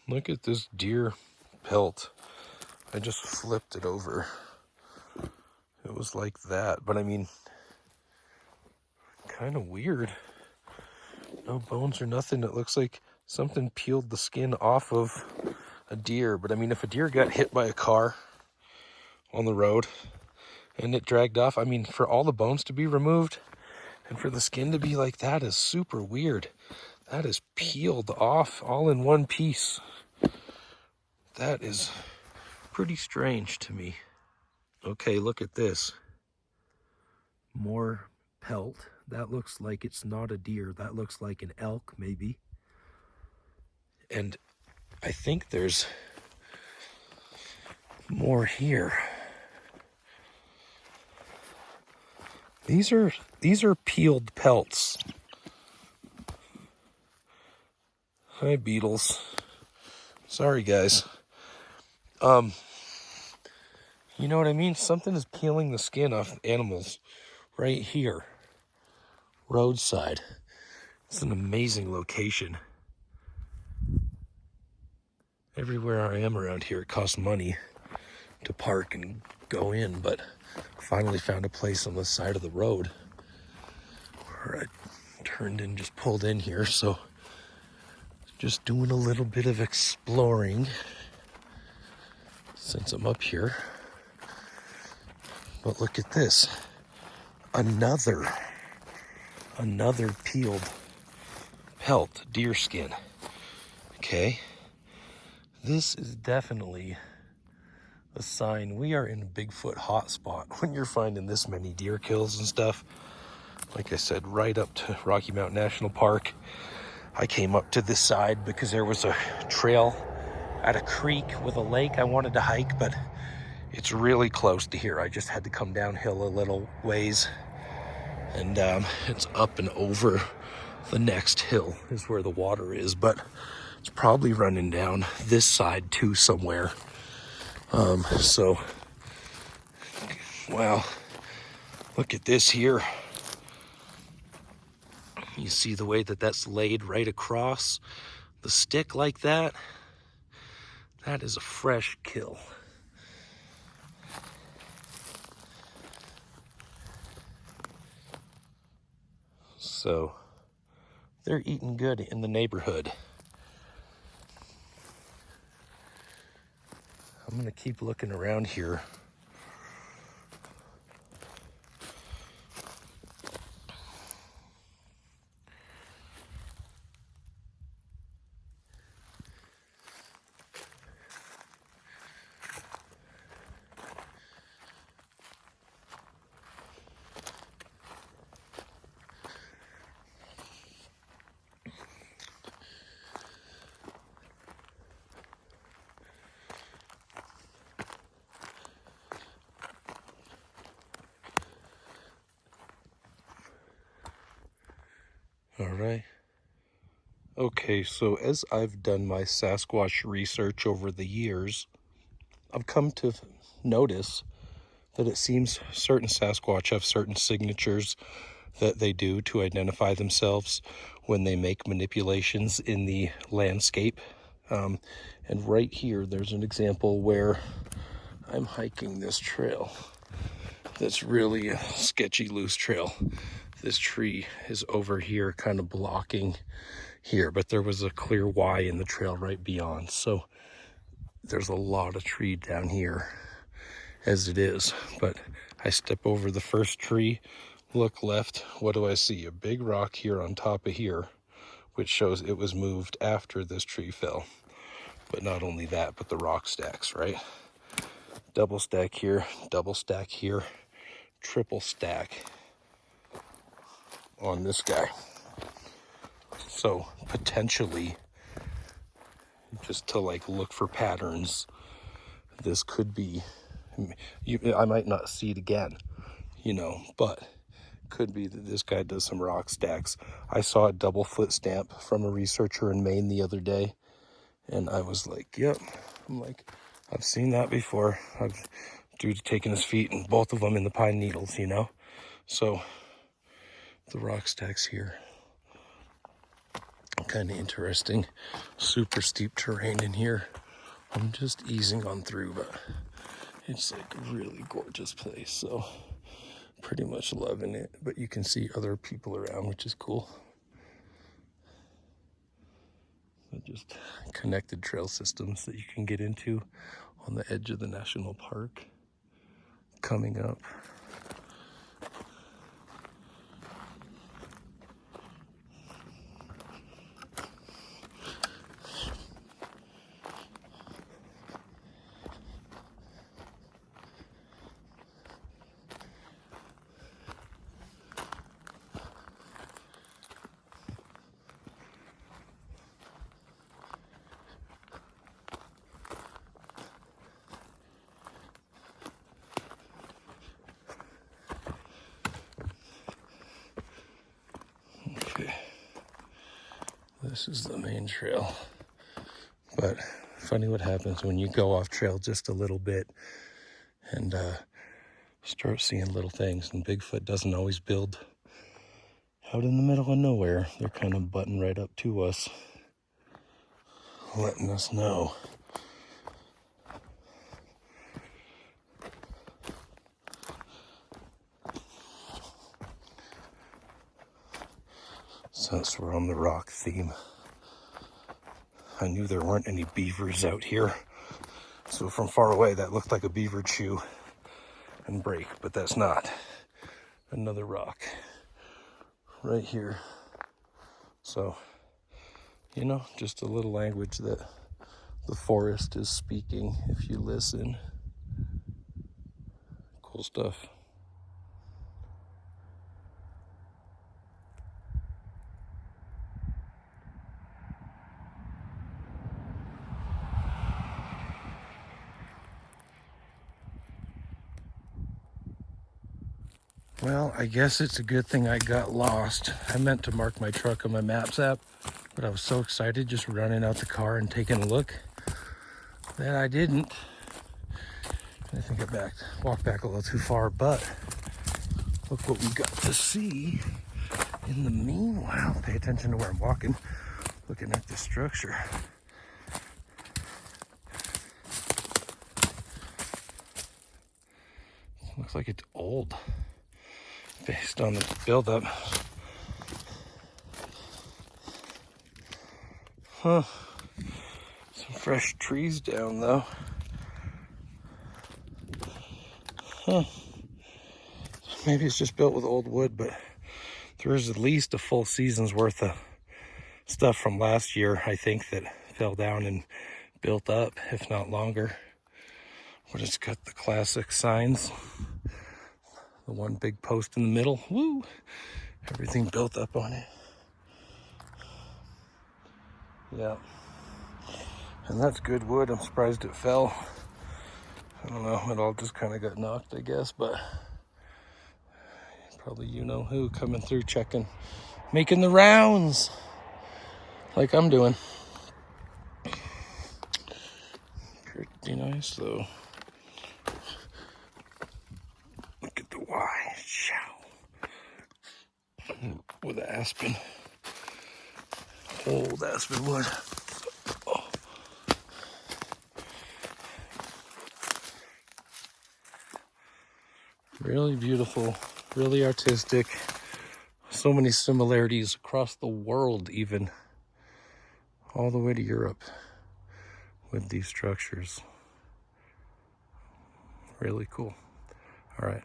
Look at this deer pelt. I just flipped it over. It was like that, but I mean, kind of weird. No bones or nothing. It looks like something peeled the skin off of a deer. But I mean, if a deer got hit by a car on the road and it dragged off, I mean, for all the bones to be removed and for the skin to be like that is super weird. That is peeled off all in one piece. That is pretty strange to me. Okay, look at this. More pelt. That looks like it's not a deer. That looks like an elk, maybe. And I think there's more here. These are peeled pelts. Hi, beetles. Sorry, guys. You know what I mean? Something is peeling the skin off animals right here. Roadside. It's an amazing location. Everywhere I am around here, it costs money to park and go in, but I finally found a place on the side of the road where I turned and just pulled in here. So just doing a little bit of exploring since I'm up here. But look at this. Another peeled pelt, deer skin. Okay. This is definitely a sign we are in a Bigfoot hotspot when you're finding this many deer kills and stuff. Like I said, right up to Rocky Mountain National Park. I came up to this side because there was a trail at a creek with a lake I wanted to hike, but it's really close to here. I just had to come downhill a little ways, and it's up and over the next hill is where the water is, but it's probably running down this side too somewhere. So, wow, look at this here. You see the way that that's laid right across the stick like that? That is a fresh kill. So they're eating good in the neighborhood. I'm gonna keep looking around here. All right. Okay, so as I've done my Sasquatch research over the years, I've come to notice that it seems certain Sasquatch have certain signatures that they do to identify themselves when they make manipulations in the landscape. And right here, there's an example where I'm hiking this trail that's really a sketchy, loose trail. This tree is over here kind of blocking here, but there was a clear Y in the trail right beyond. So there's a lot of tree down here as it is. But I step over the first tree, look left. What do I see? A big rock here on top of here, which shows it was moved after this tree fell. But not only that, but the rock stacks, right? Double stack here, double stack here, triple stack on this guy. So potentially, just to like look for patterns, this could be, I might not see it again, you know, but could be that this guy does some rock stacks. I saw a double foot stamp from a researcher in Maine the other day, and I was like, yep. I'm like, I've seen that before. I've dude taking his feet and both of them in the pine needles, you know. So the rock stacks here. Kind of interesting, super steep terrain in here. I'm just easing on through, but it's like a really gorgeous place, so pretty much loving it. But you can see other people around, which is cool. So just connected trail systems that you can get into on the edge of the national park coming up. Okay, this is the main trail, but funny what happens when you go off trail just a little bit and start seeing little things. And Bigfoot doesn't always build out in the middle of nowhere. They're kind of butting right up to us, letting us know. Since we're on the rock theme, I knew there weren't any beavers out here. So from far away, that looked like a beaver chew and break, but that's not. Another rock right here. So, you know, just a little language that the forest is speaking if you listen. Cool stuff. Well, I guess it's a good thing I got lost. I meant to mark my truck on my Maps app, but I was so excited just running out the car and taking a look that I didn't. I think I walked back a little too far, but look what we got to see in the meanwhile. Pay attention to where I'm walking, looking at this structure. Looks like it's old based on the buildup. Huh. Some fresh trees down though. Huh. Maybe it's just built with old wood, but there's at least a full season's worth of stuff from last year, I think, that fell down and built up, if not longer. But it's got the classic signs. The one big post in the middle. Woo! Everything built up on it. Yeah. And that's good wood. I'm surprised it fell. I don't know. It all just kind of got knocked, I guess. But probably you know who coming through, checking, making the rounds like I'm doing. Pretty nice, though. Look at the Y. With the aspen. Old aspen wood. Oh. Really beautiful, really artistic. So many similarities across the world, even all the way to Europe with these structures. Really cool. All right.